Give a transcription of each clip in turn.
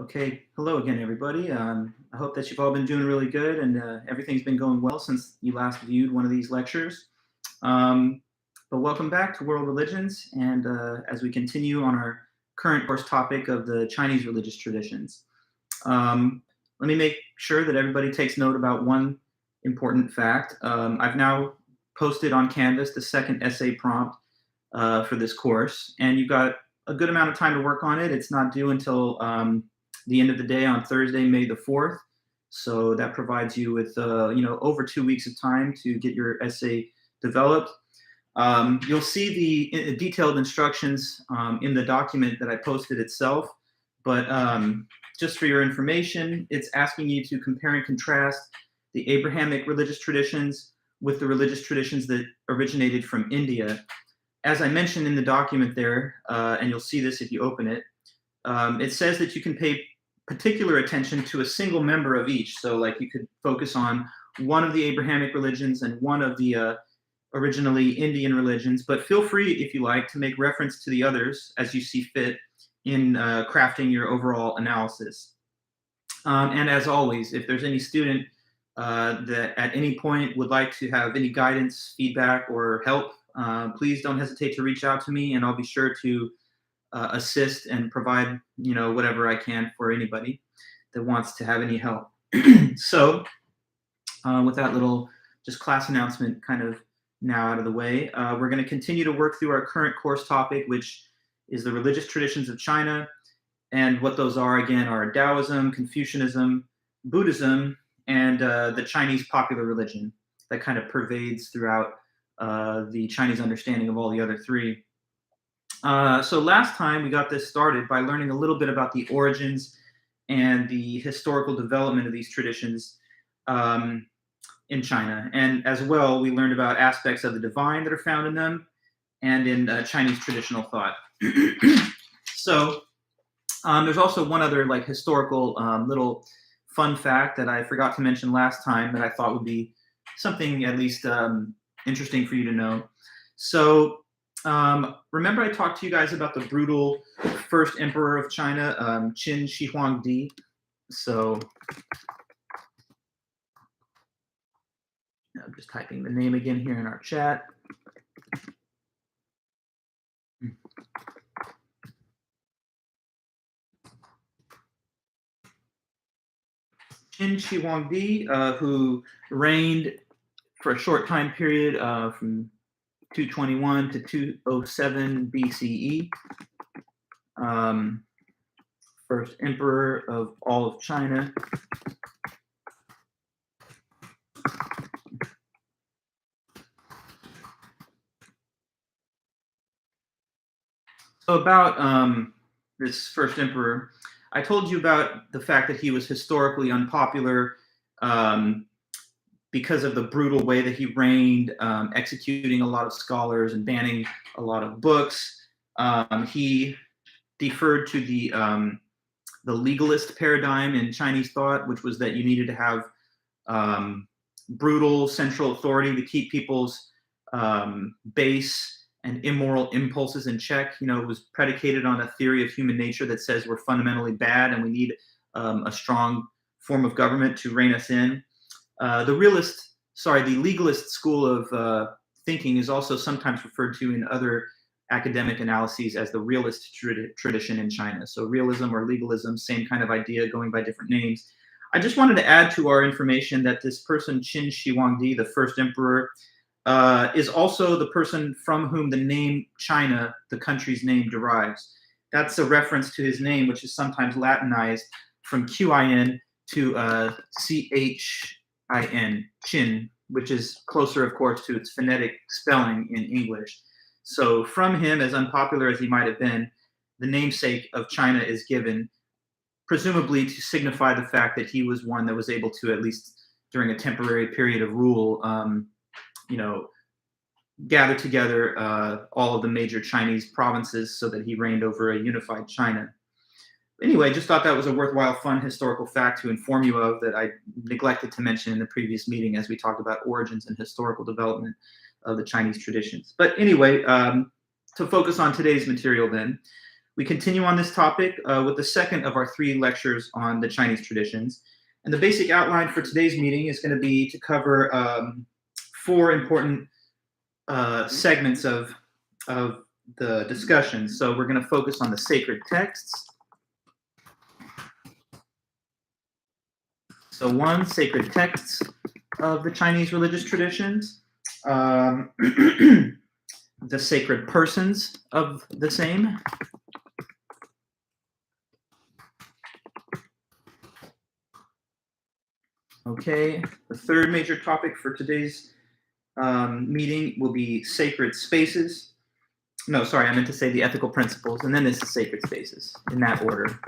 Okay, hello again, everybody. I hope that you've all been doing really good and everything's been going well since you last viewed one of these lectures. Um, but welcome back to World Religions, and as we continue on our current course topic of the Chinese religious traditions. Um, Let me make sure that everybody takes note about one important fact. I've now posted on Canvas the second essay prompt for this course, and you've got a good amount of time to work on it. It's not due until the end of the day on Thursday, May the 4th. So that provides you with over 2 weeks of time to get your essay developed. You'll see the detailed instructions in the document that I posted itself, but just for your information, it's asking you to compare and contrast the Abrahamic religious traditions with the religious traditions that originated from India. As I mentioned in the document there, and you'll see this if you open it, it says that you can pay particular attention to a single member of each. So like you could focus on one of the Abrahamic religions and one of the originally Indian religions, but feel free, if you like, to make reference to the others as you see fit in crafting your overall analysis. And as always, if there's any student that at any point would like to have any guidance, feedback, or help, please don't hesitate to reach out to me, and I'll be sure to assist and provide whatever I can for anybody that wants to have any help. So with that little just class announcement kind of now out of the way, we're going to continue to work through our current course topic, which is the religious traditions of China. And what those are, again, are Taoism, Confucianism, Buddhism, and the Chinese popular religion that kind of pervades throughout the Chinese understanding of all the other three. So last time we got this started by learning a little bit about the origins and the historical development of these traditions in China. And as well, we learned about aspects of the divine that are found in them and in Chinese traditional thought. So there's also one other historical little fun fact that I forgot to mention last time that I thought would be something at least interesting for you to know. So remember I talked to you guys about the brutal first emperor of China, Qin Shi Huangdi. So I'm just typing the name again here in our chat. Qin Shi Huangdi, who reigned for a short time period from 221 to 207 BCE. First emperor of all of China. So about this first emperor, I told you about the fact that he was historically unpopular because of the brutal way that he reigned, executing a lot of scholars and banning a lot of books. He deferred to the legalist paradigm in Chinese thought, which was that you needed to have brutal central authority to keep people's base and immoral impulses in check. It was predicated on a theory of human nature that says we're fundamentally bad and we need a strong form of government to rein us in. The legalist school of thinking is also sometimes referred to in other academic analyses as the realist tradition in China. So realism or legalism, same kind of idea, going by different names. I just wanted to add to our information that this person, Qin Shi Huangdi, the first emperor, is also the person from whom the name China, the country's name, derives. That's a reference to his name, which is sometimes Latinized from Qin to Chin, Chin, which is closer, of course, to its phonetic spelling in English. So from him, as unpopular as he might have been, the namesake of China is given, presumably to signify the fact that he was one that was able to, at least during a temporary period of rule, gather together all of the major Chinese provinces so that he reigned over a unified China. Anyway, just thought that was a worthwhile, fun historical fact to inform you of that I neglected to mention in the previous meeting as we talked about origins and historical development of the Chinese traditions. But anyway, to focus on today's material then, We continue on this topic with the second of our 3 lectures on the Chinese traditions. And the basic outline for today's meeting is going to be to cover 4 important segments of the discussion. So we're going to focus on the sacred texts. So 1, sacred texts of the Chinese religious traditions. The sacred persons of the same. Okay, the third major topic for today's meeting will be sacred spaces. No, sorry, I meant to say the ethical principles, and then this is sacred spaces, in that order.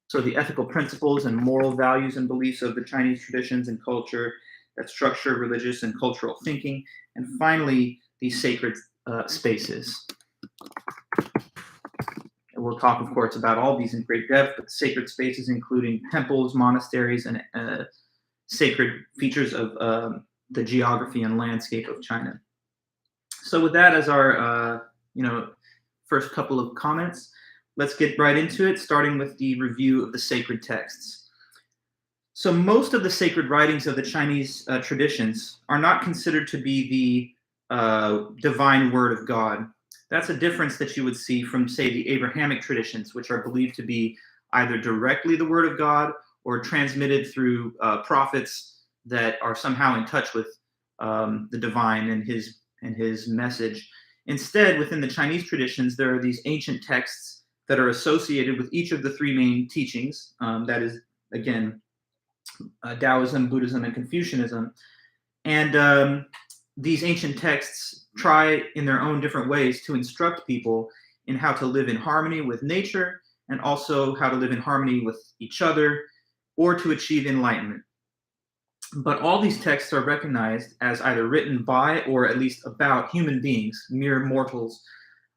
So the ethical principles and moral values and beliefs of the Chinese traditions and culture that structure religious and cultural thinking. And finally, these sacred spaces. And we'll talk, of course, about all these in great depth, but the sacred spaces including temples, monasteries, and sacred features of the geography and landscape of China. So with that as our first couple of comments, let's get right into it, starting with the review of the sacred texts. So most of the sacred writings of the Chinese traditions are not considered to be the divine word of God. That's a difference that you would see from, say, the Abrahamic traditions, which are believed to be either directly the word of God or transmitted through prophets that are somehow in touch with the divine and his message. Instead, within the Chinese traditions, there are these ancient texts that are associated with each of the 3 main teachings. That is, again, Taoism, Buddhism, and Confucianism. And these ancient texts try in their own different ways to instruct people in how to live in harmony with nature and also how to live in harmony with each other or to achieve enlightenment. But all these texts are recognized as either written by or at least about human beings, mere mortals,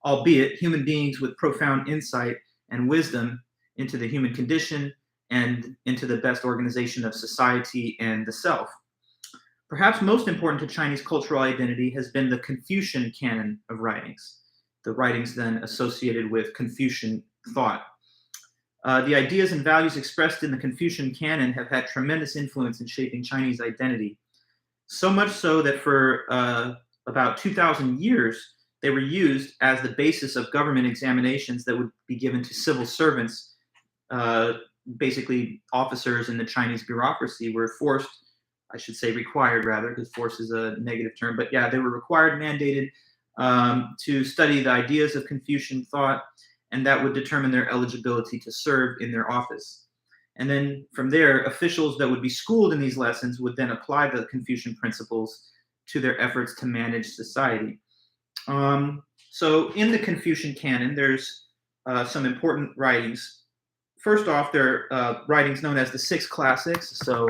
albeit human beings with profound insight and wisdom into the human condition and into the best organization of society and the self. Perhaps most important to Chinese cultural identity has been the Confucian canon of writings, the writings then associated with Confucian thought. The ideas and values expressed in the Confucian canon have had tremendous influence in shaping Chinese identity. So much so that for about 2,000 years, they were used as the basis of government examinations that would be given to civil servants. Basically, officers in the Chinese bureaucracy were forced, I should say required rather, because force is a negative term, but yeah, they were required, mandated to study the ideas of Confucian thought, and that would determine their eligibility to serve in their office. And then from there, officials that would be schooled in these lessons would then apply the Confucian principles to their efforts to manage society. So in the Confucian canon, there's some important writings. First off, there are writings known as the 6 classics. So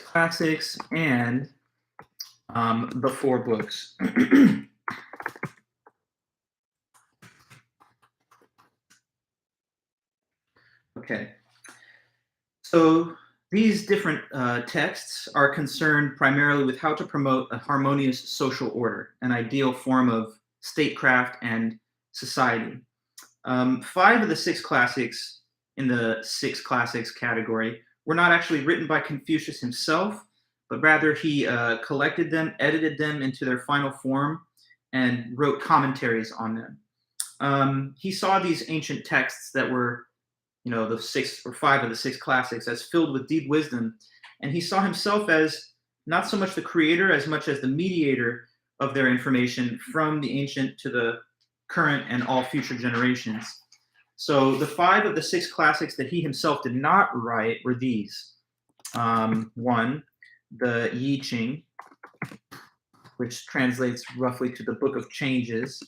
classics and the 4 books. Okay. So these different texts are concerned primarily with how to promote a harmonious social order, an ideal form of statecraft and society. 5 of the 6 classics in the 6 classics category were not actually written by Confucius himself, but rather he collected them, edited them into their final form, and wrote commentaries on them. He saw these ancient texts that were, the 6 or 5 of the 6 classics as filled with deep wisdom, and he saw himself as not so much the creator as much as the mediator of their information from the ancient to the current and all future generations. So the 5 of the 6 classics that he himself did not write were these. 1, the Yi Ching, which translates roughly to the Book of Changes.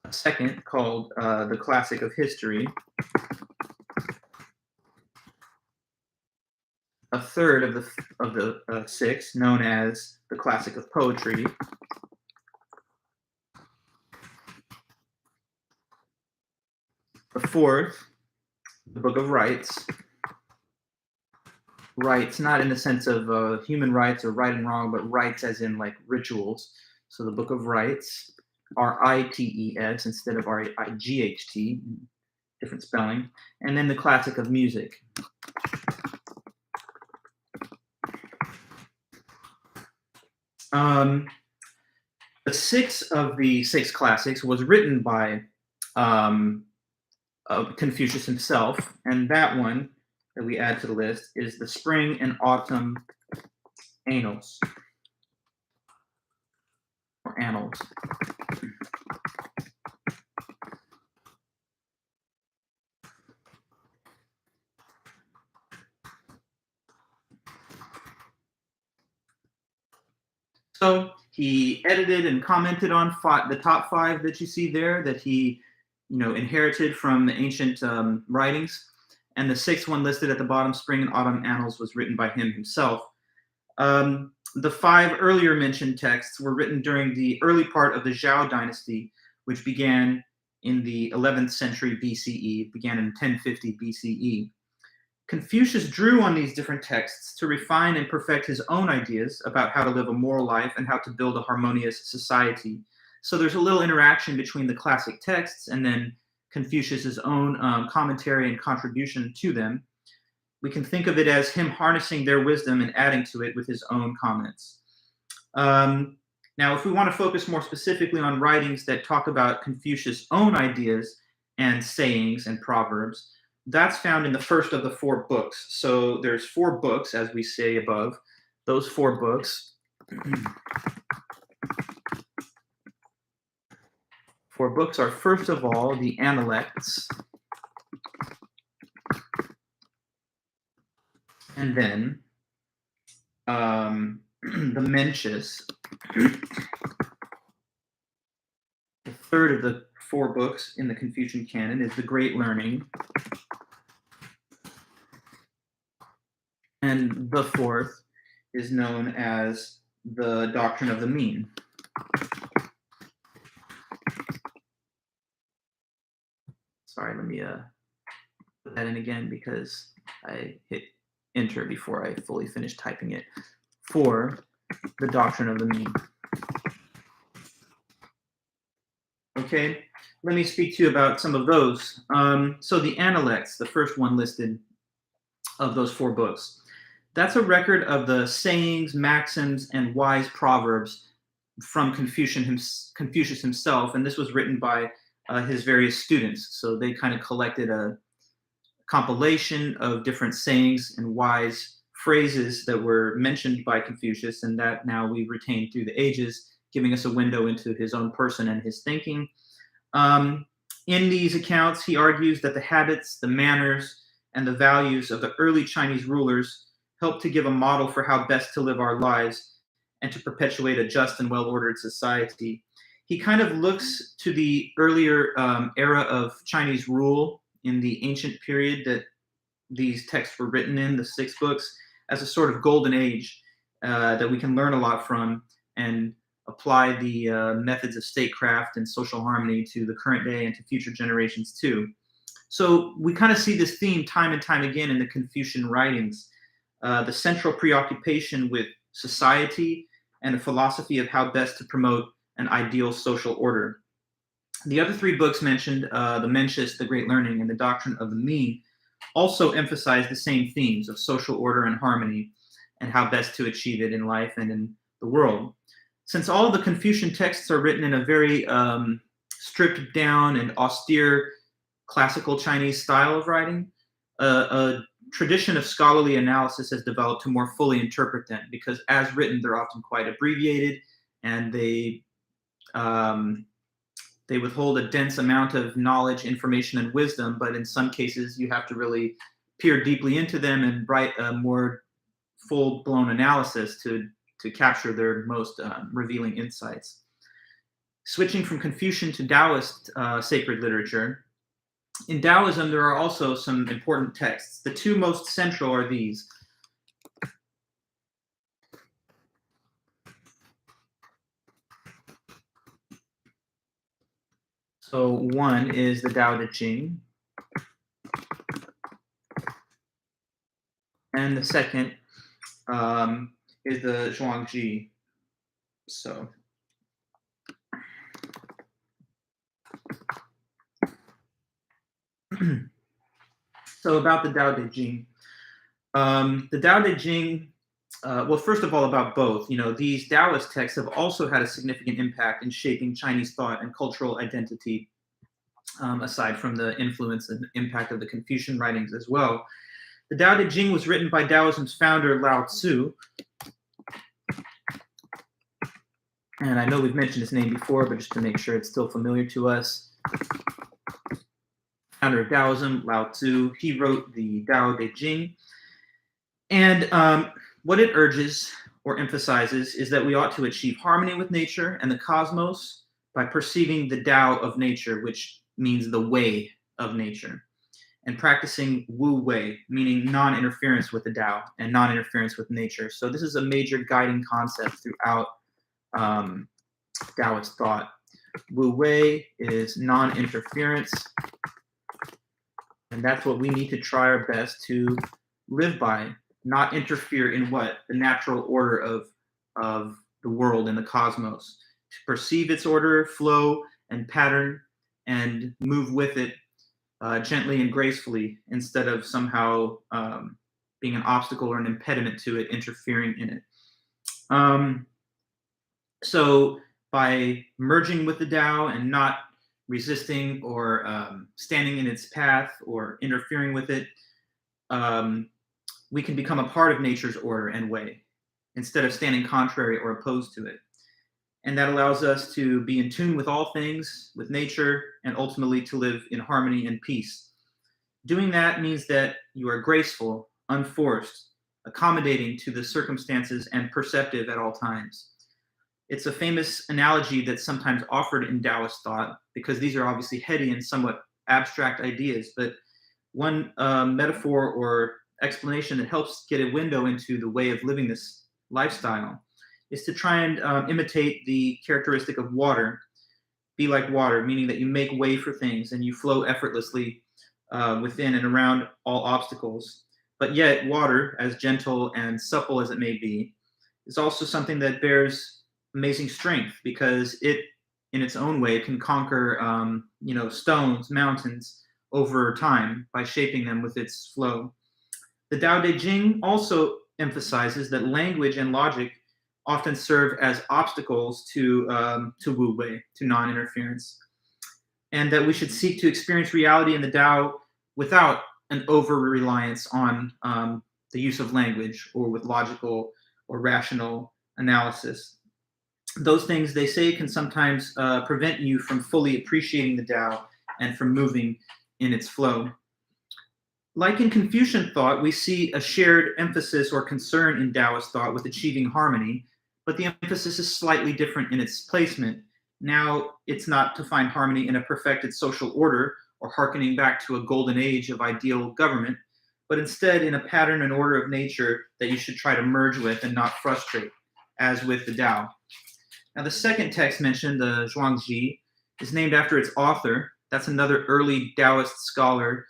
A second, called the Classic of History. A third of the 6, known as the Classic of Poetry. The fourth, the Book of Rights. Rights, not in the sense of human rights or right and wrong, but rights as in like rituals. So the Book of Rights, Rites instead of Right, different spelling. And then the Classic of Music. The sixth of the six classics was written by Confucius himself, and that one that we add to the list is the Spring and Autumn Annals, or Annals. So he edited and commented on the top five that you see there that he, inherited from the ancient writings. And the sixth one listed at the bottom, Spring and Autumn Annals, was written by him himself. The five earlier mentioned texts were written during the early part of the Zhou dynasty, which began in the 11th century BCE, began in 1050 BCE. Confucius drew on these different texts to refine and perfect his own ideas about how to live a moral life and how to build a harmonious society. So there's a little interaction between the classic texts and then Confucius's own commentary and contribution to them. We can think of it as him harnessing their wisdom and adding to it with his own comments. Now, if we want to focus more specifically on writings that talk about Confucius' own ideas and sayings and proverbs, that's found in the first of the four books. So there's four books, as we say above. Those four books. Four books are, first of all, the Analects, and then the Mencius. The third of the four books in the Confucian canon is the Great Learning. And the fourth is known as the Doctrine of the Mean. Sorry, let me put that in again because I hit enter before I fully finished typing it. For the Doctrine of the Mean. Okay, let me speak to you about some of those. So the Analects, the first one listed of those four books, that's a record of the sayings, maxims, and wise proverbs from Confucius himself, and this was written by his various students. So they kind of collected a compilation of different sayings and wise phrases that were mentioned by Confucius, and that now we retain through the ages, giving us a window into his own person and his thinking. In these accounts, he argues that the habits, the manners, and the values of the early Chinese rulers helped to give a model for how best to live our lives and to perpetuate a just and well-ordered society. He kind of looks to the earlier era of Chinese rule in the ancient period that these texts were written in, the six books, as a sort of golden age that we can learn a lot from and apply the methods of statecraft and social harmony to the current day and to future generations too. So we kind of see this theme time and time again in the Confucian writings, the central preoccupation with society and a philosophy of how best to promote an ideal social order. The other three books mentioned, the Mencius, the Great Learning, and the Doctrine of the Mean, also emphasize the same themes of social order and harmony and how best to achieve it in life and in the world. Since all of the Confucian texts are written in a very stripped down and austere classical Chinese style of writing, a tradition of scholarly analysis has developed to more fully interpret them, because as written, they're often quite abbreviated and they withhold a dense amount of knowledge, information, and wisdom, but in some cases you have to really peer deeply into them and write a more full-blown analysis to capture their most revealing insights. Switching from Confucian to Taoist sacred literature, in Taoism there are also some important texts. The two most central are these. So one is the Tao Te Ching, and the second is the Zhuangzi. So, so about the Tao Te Ching. The Tao Te Ching, well, first of all, about both. These Taoist texts have also had a significant impact in shaping Chinese thought and cultural identity, aside from the influence and impact of the Confucian writings as well. The Tao Te Ching was written by Taoism's founder, Lao Tzu. And I know we've mentioned his name before, but just to make sure it's still familiar to us. Founder of Taoism, Lao Tzu, he wrote the Tao Te Ching. And what it urges or emphasizes is that we ought to achieve harmony with nature and the cosmos by perceiving the Tao of nature, which means the way of nature, and practicing Wu Wei, meaning non-interference with the Tao and non-interference with nature. So this is a major guiding concept throughout Taoist thought. Wu Wei is non-interference, and that's what we need to try our best to live by. Not interfere in what? The natural order of the world and the cosmos. To perceive its order, flow, and pattern, and move with it gently and gracefully, instead of somehow being an obstacle or an impediment to it, interfering in it. So by merging with the Tao and not resisting or standing in its path or interfering with it, we can become a part of nature's order and way, instead of standing contrary or opposed to it. And that allows us to be in tune with all things, with nature, and ultimately to live in harmony and peace. Doing that means that you are graceful, unforced, accommodating to the circumstances, and perceptive at all times. It's a famous analogy that's sometimes offered in Taoist thought, because these are obviously heady and somewhat abstract ideas, but one metaphor or explanation that helps get a window into the way of living this lifestyle is to try and imitate the characteristic of water. Be like water, meaning that you make way for things and you flow effortlessly within and around all obstacles. But yet, water, as gentle and supple as it may be, is also something that bears amazing strength, because it, in its own way, can conquer stones, mountains over time by shaping them with its flow. The Tao Te Ching also emphasizes that language and logic often serve as obstacles to Wu Wei, to non-interference, and that we should seek to experience reality in the Tao without an over-reliance on the use of language or with logical or rational analysis. Those things, they say, can sometimes prevent you from fully appreciating the Tao and from moving in its flow. Like in Confucian thought, we see a shared emphasis or concern in Taoist thought with achieving harmony, but the emphasis is slightly different in its placement. Now, it's not to find harmony in a perfected social order or hearkening back to a golden age of ideal government, but instead in a pattern and order of nature that you should try to merge with and not frustrate, as with the Tao. Now, the second text mentioned, the Zhuangzi, is named after its author. That's another early Taoist scholar,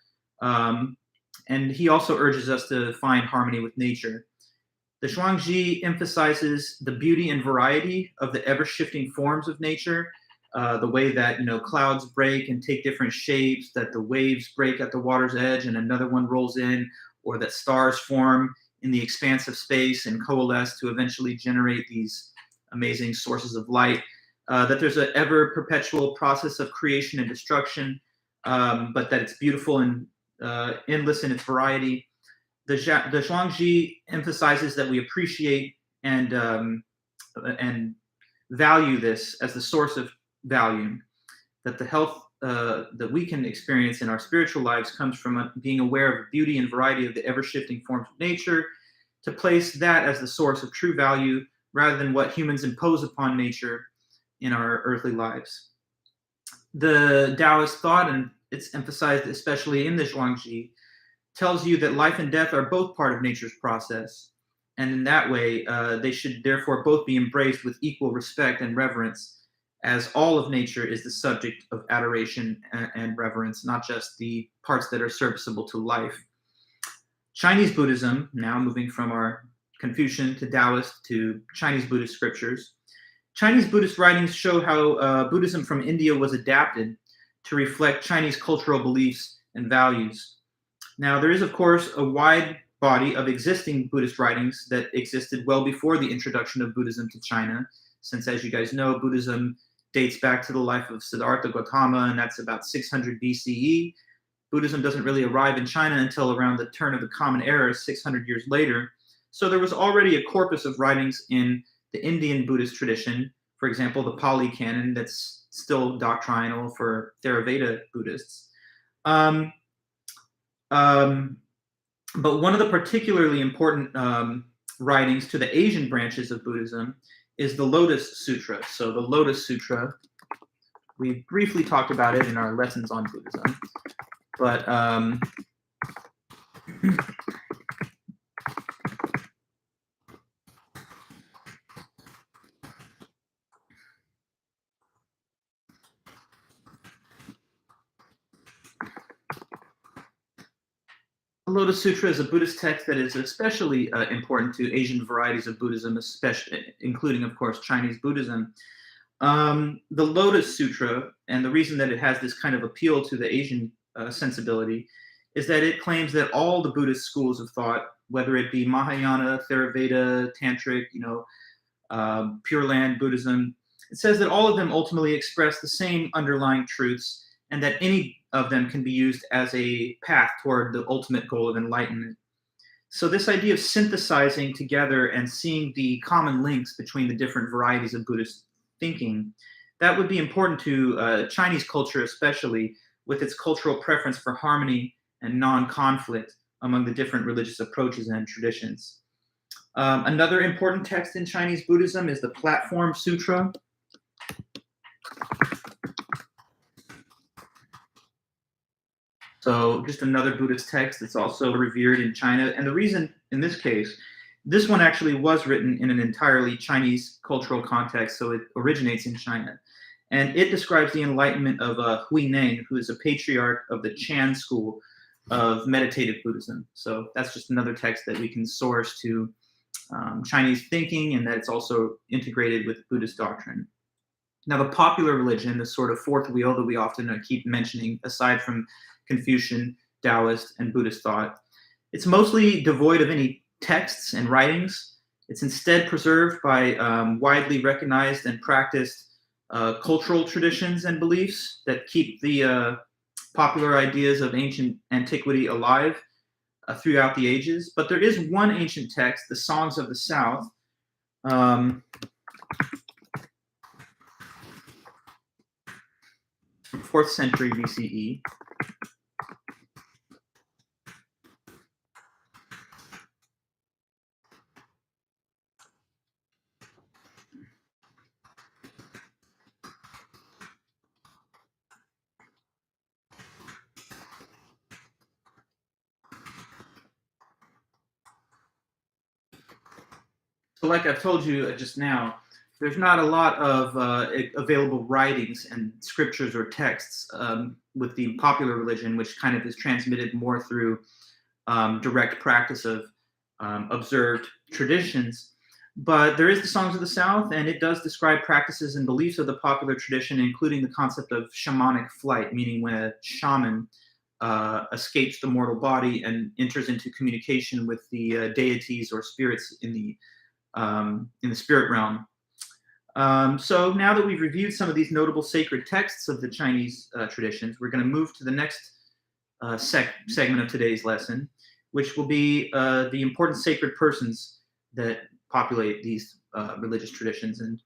and he also urges us to find harmony with nature. The Zhuangzi emphasizes the beauty and variety of the ever-shifting forms of nature, the way that clouds break and take different shapes, that the waves break at the water's edge and another one rolls in, or that stars form in the expanse of space and coalesce to eventually generate these amazing sources of light, that there's an ever-perpetual process of creation and destruction, but that it's beautiful and endless in its variety. The Zhuangzi emphasizes that we appreciate and value this as the source of value, that the health that we can experience in our spiritual lives comes from being aware of the beauty and variety of the ever-shifting forms of nature, to place that as the source of true value rather than what humans impose upon nature in our earthly lives. The Taoist thought, and it's emphasized especially in the Zhuangzi, tells you that life and death are both part of nature's process. And in that way, they should therefore both be embraced with equal respect and reverence, as all of nature is the subject of adoration and reverence, not just the parts that are serviceable to life. Chinese Buddhism, now moving from our Confucian to Taoist to Chinese Buddhist scriptures. Chinese Buddhist writings show how Buddhism from India was adapted to reflect Chinese cultural beliefs and values. Now, there is, of course, a wide body of existing Buddhist writings that existed well before the introduction of Buddhism to China, since, as you guys know, Buddhism dates back to the life of Siddhartha Gautama, and that's about 600 BCE. Buddhism doesn't really arrive in China until around the turn of the Common Era, 600 years later. So there was already a corpus of writings in the Indian Buddhist tradition, for example, the Pali Canon, that's still doctrinal for Theravada Buddhists. But one of the particularly important writings to the Asian branches of Buddhism is the Lotus Sutra. So the Lotus Sutra, we briefly talked about it in our lessons on Buddhism, but the Lotus Sutra is a Buddhist text that is especially important to Asian varieties of Buddhism, especially including, of course, Chinese Buddhism. The Lotus Sutra, and the reason that it has this kind of appeal to the Asian sensibility, is that it claims that all the Buddhist schools of thought, whether it be Mahayana, Theravada, Tantric, Pure Land Buddhism, it says that all of them ultimately express the same underlying truths, and that any of them can be used as a path toward the ultimate goal of enlightenment. So this idea of synthesizing together and seeing the common links between the different varieties of Buddhist thinking, that would be important to Chinese culture, especially with its cultural preference for harmony and non-conflict among the different religious approaches and traditions. Another important text in Chinese Buddhism is the Platform Sutra. So just another Buddhist text that's also revered in China. And the reason in this case, this one actually was written in an entirely Chinese cultural context, so it originates in China. And it describes the enlightenment of Huineng, who is a patriarch of the Chan school of meditative Buddhism. So that's just another text that we can source to Chinese thinking, and that it's also integrated with Buddhist doctrine. Now, the popular religion, the sort of fourth wheel that we often keep mentioning, aside from Confucian, Taoist, and Buddhist thought, it's mostly devoid of any texts and writings. It's instead preserved by widely recognized and practiced cultural traditions and beliefs that keep the popular ideas of ancient antiquity alive throughout the ages. But there is one ancient text, the Songs of the South, 4th century BCE. So like I've told you just now, there's not a lot of available writings and scriptures or texts with the popular religion, which kind of is transmitted more through direct practice of observed traditions. But there is the Songs of the South, and it does describe practices and beliefs of the popular tradition, including the concept of shamanic flight, meaning when a shaman escapes the mortal body and enters into communication with the deities or spirits in the spirit realm. So now that we've reviewed some of these notable sacred texts of the Chinese traditions, we're going to move to the next segment of today's lesson, which will be the important sacred persons that populate these religious traditions and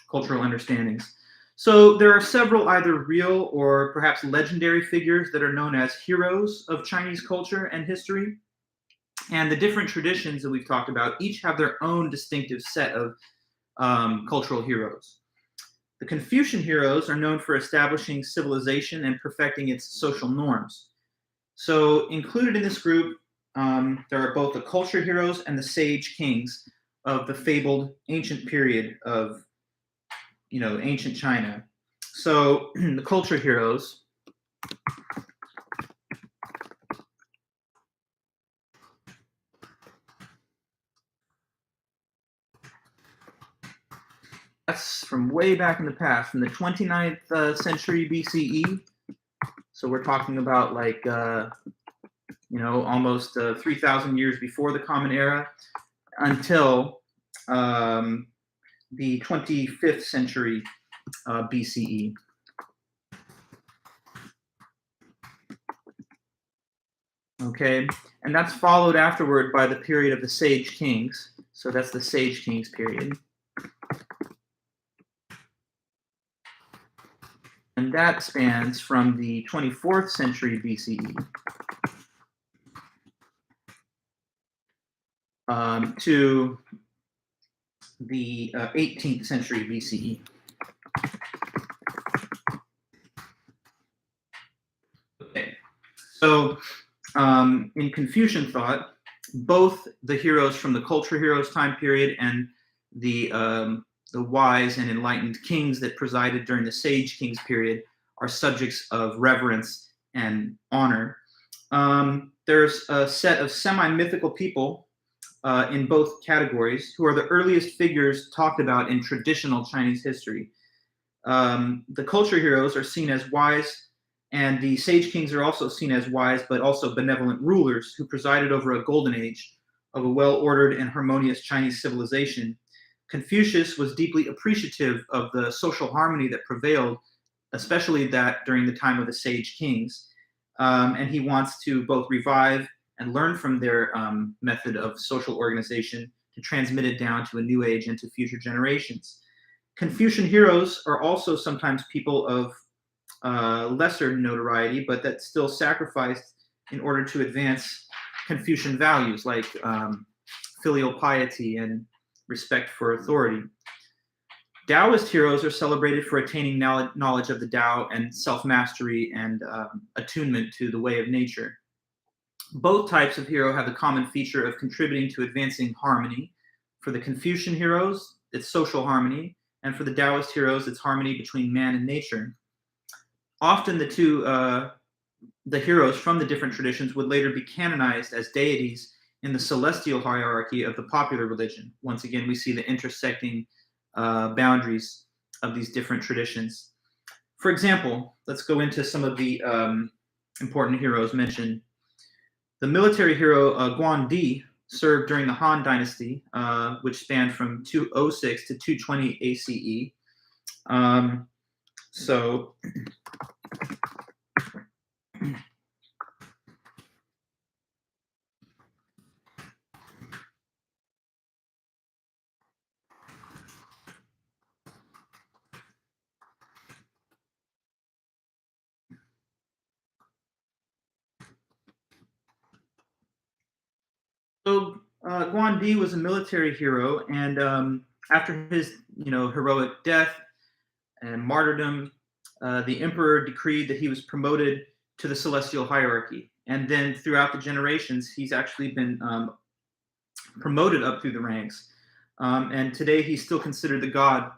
cultural understandings. So there are several either real or perhaps legendary figures that are known as heroes of Chinese culture and history. And the different traditions that we've talked about each have their own distinctive set of cultural heroes. The Confucian heroes are known for establishing civilization and perfecting its social norms. So included in this group, there are both the culture heroes and the sage kings of the fabled ancient period of, ancient China. So the culture heroes That's from way back in the past, from the 29th century BCE. So we're talking about like, almost 3,000 years before the Common Era until the 25th century BCE. Okay, and that's followed afterward by the period of the Sage Kings. So that's the Sage Kings period. And that spans from the 24th century BCE to the 18th century BCE. Okay, so in Confucian thought, both the heroes from the culture heroes time period and the wise and enlightened kings that presided during the Sage Kings period are subjects of reverence and honor. There's a set of semi-mythical people in both categories who are the earliest figures talked about in traditional Chinese history. The culture heroes are seen as wise, and the Sage Kings are also seen as wise but also benevolent rulers who presided over a golden age of a well-ordered and harmonious Chinese civilization. Confucius was deeply appreciative of the social harmony that prevailed, especially that during the time of the Sage Kings. And he wants to both revive and learn from their method of social organization to transmit it down to a new age and to future generations. Confucian heroes are also sometimes people of lesser notoriety, but that still sacrificed in order to advance Confucian values like filial piety and respect for authority. Taoist heroes are celebrated for attaining knowledge of the Tao and self-mastery and attunement to the way of nature. Both types of hero have the common feature of contributing to advancing harmony. For the Confucian heroes, it's social harmony, and for the Taoist heroes, it's harmony between man and nature. Often the heroes from the different traditions would later be canonized as deities in the celestial hierarchy of the popular religion. Once again, we see the intersecting boundaries of these different traditions. For example, let's go into some of the important heroes mentioned. The military hero Guan Di served during the Han Dynasty, which spanned from 206 to 220 ACE. So Guan Di was a military hero, and after his heroic death and martyrdom, the emperor decreed that he was promoted to the celestial hierarchy. And then throughout the generations, he's actually been promoted up through the ranks. And today he's still considered the god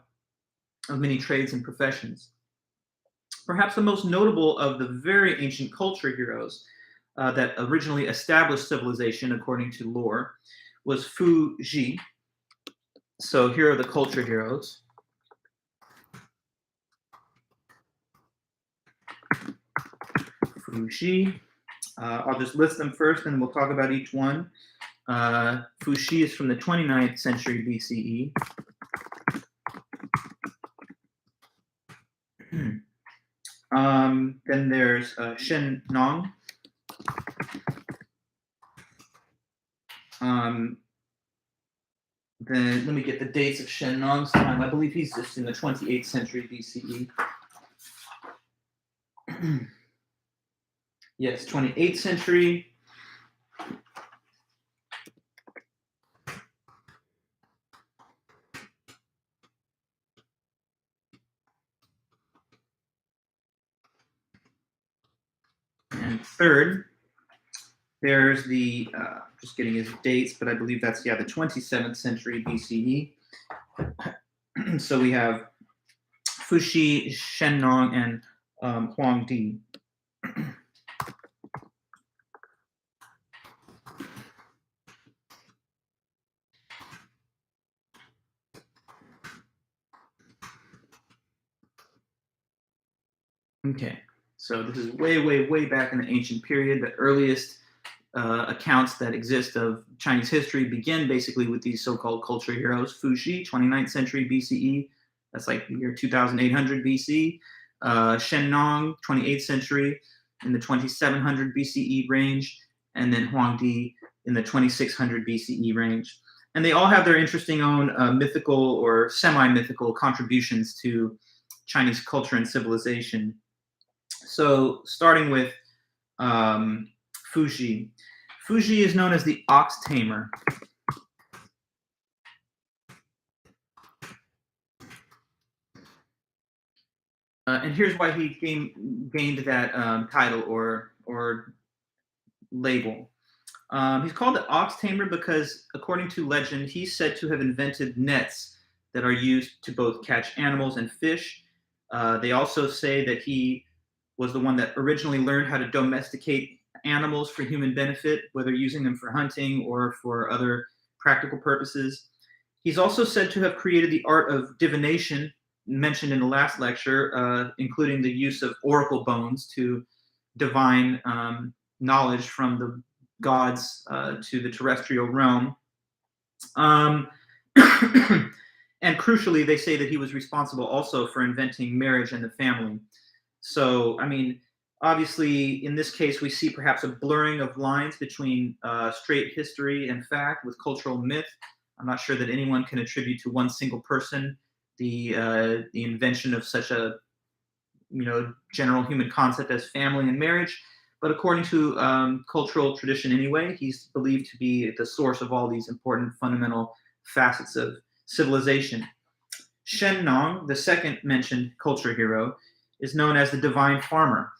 of many trades and professions. Perhaps the most notable of the very ancient culture heroes that originally established civilization according to lore was Fu Xi. So here are the culture heroes. Fu Xi. I'll just list them first and we'll talk about each one. Fu Xi is from the 29th century BCE. Then there's Shen Nong. Then let me get the dates of Shen Nong's time. I believe he's just in the 28th century BCE. Yes, 28th century. And third, there's the, just getting his dates, but I believe that's, the 27th century BCE. So we have Fu Xi, Shen Nong, and Huang Di. Okay, so this is way, way, way back in the ancient period. The earliest accounts that exist of Chinese history begin basically with these so-called culture heroes. Fuxi, 29th century BCE, that's like the year 2800 BC. Shen Nong, 28th century, in the 2700 BCE range, and then Huangdi in the 2600 BCE range. And they all have their interesting own mythical or semi-mythical contributions to Chinese culture and civilization. So starting with Fuxi. Fuxi is known as the ox tamer. And here's why he gained that title or label. He's called the ox tamer because, according to legend, he's said to have invented nets that are used to both catch animals and fish. They also say that he was the one that originally learned how to domesticate animals for human benefit, whether using them for hunting or for other practical purposes. He's also said to have created the art of divination, mentioned in the last lecture, including the use of oracle bones to divine knowledge from the gods to the terrestrial realm. And crucially, they say that he was responsible also for inventing marriage and the family. So, I mean, obviously, in this case, we see perhaps a blurring of lines between straight history and fact with cultural myth. I'm not sure that anyone can attribute to one single person the invention of such a general human concept as family and marriage. But according to cultural tradition, anyway, he's believed to be the source of all these important fundamental facets of civilization. Shen Nong, the second mentioned culture hero, is known as the divine farmer.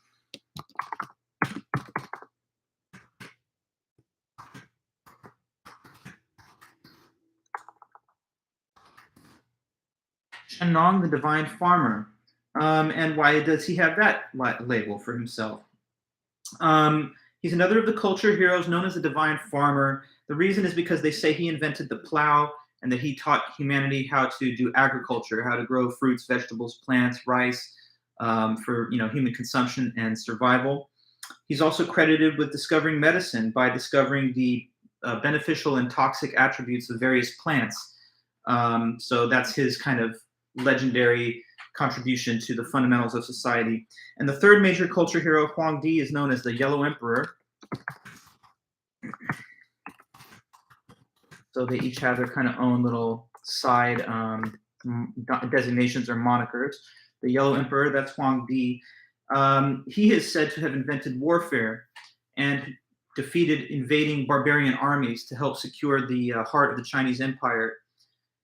Shen Nong, the divine farmer. And why does he have that label for himself? He's another of the culture heroes known as the divine farmer. The reason is because they say he invented the plow and that he taught humanity how to do agriculture, how to grow fruits, vegetables, plants, rice, for human consumption and survival. He's also credited with discovering medicine by discovering the beneficial and toxic attributes of various plants. So that's his kind of legendary contribution to the fundamentals of society. And the third major culture hero, Huangdi, is known as the Yellow Emperor. So they each have their kind of own little side designations or monikers. The Yellow Emperor, that's Huangdi. He is said to have invented warfare and defeated invading barbarian armies to help secure the heart of the Chinese Empire.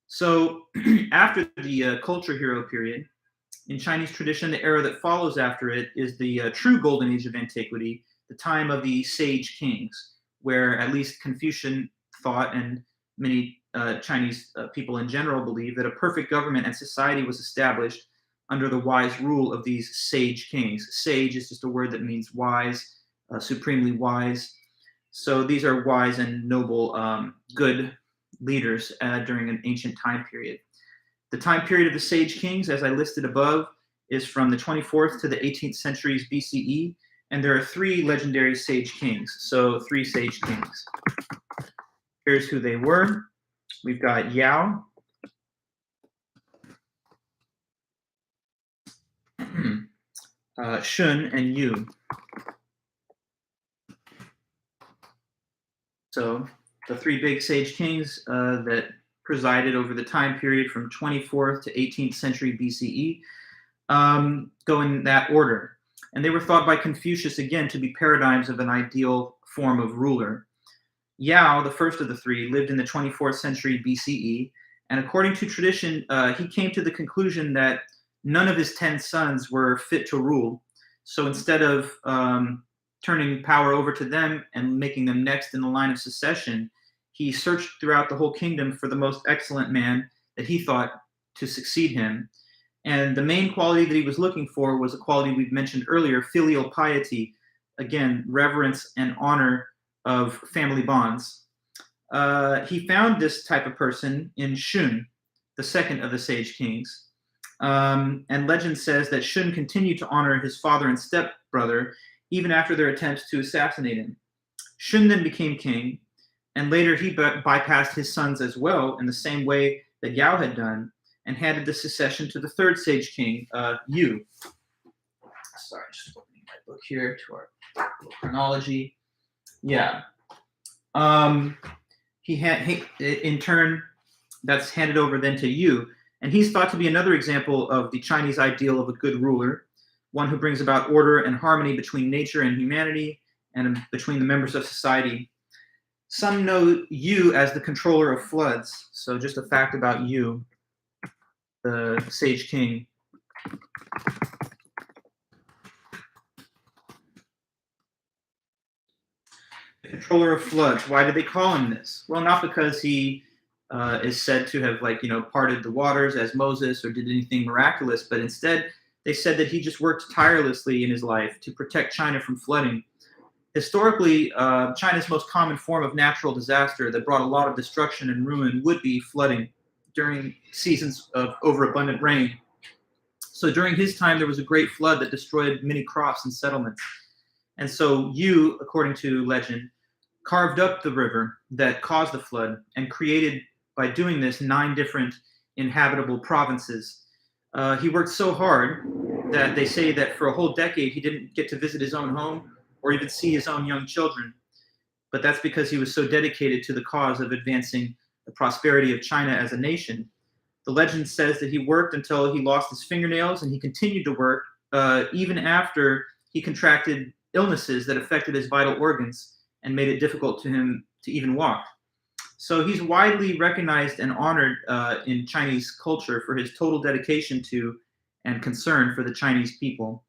So after the culture hero period, in Chinese tradition, the era that follows after it is the true golden age of antiquity, the time of the sage kings, where at least Confucian thought and many Chinese people in general believe that a perfect government and society was established under the wise rule of these sage kings. Sage is just a word that means wise, supremely wise. So these are wise and noble, good leaders during an ancient time period. The time period of the sage kings, as I listed above, is from the 24th to the 18th centuries BCE, and there are three legendary sage kings. So three sage kings. Here's who they were. We've got Yao, Shun, and Yu. So the three big sage kings that presided over the time period from 24th to 18th century BCE go in that order. And they were thought by Confucius, again, to be paradigms of an ideal form of ruler. Yao, the first of the three, lived in the 24th century BCE. And according to tradition, he came to the conclusion that none of his 10 sons were fit to rule. So instead of turning power over to them and making them next in the line of succession, he searched throughout the whole kingdom for the most excellent man that he thought to succeed him. And the main quality that he was looking for was a quality we've mentioned earlier, filial piety. Again, reverence and honor of family bonds. He found this type of person in Shun, the second of the sage kings. And legend says that Shun continued to honor his father and stepbrother even after their attempts to assassinate him. Shun then became king, and later he bypassed his sons as well in the same way that Yao had done, and handed the succession to the third sage king, Yu. Sorry, just opening my book here to our chronology. Yeah. In turn, that's handed over then to Yu, and he's thought to be another example of the Chinese ideal of a good ruler, one who brings about order and harmony between nature and humanity, and between the members of society. Some know Yu as the controller of floods. So just a fact about Yu, the sage king. The controller of floods. Why did they call him this? Well, not because he is said to have parted the waters as Moses or did anything miraculous, but instead they said that he just worked tirelessly in his life to protect China from flooding. Historically, China's most common form of natural disaster that brought a lot of destruction and ruin would be flooding during seasons of overabundant rain. So during his time, there was a great flood that destroyed many crops and settlements. And so Yu, according to legend, carved up the river that caused the flood and created, by doing this, 9 different inhabitable provinces. He worked so hard that they say that for a whole decade he didn't get to visit his own home or even see his own young children. But that's because he was so dedicated to the cause of advancing the prosperity of China as a nation. The legend says that he worked until he lost his fingernails, and he continued to work even after he contracted illnesses that affected his vital organs and made it difficult to him to even walk. So he's widely recognized and honored in Chinese culture for his total dedication to and concern for the Chinese people.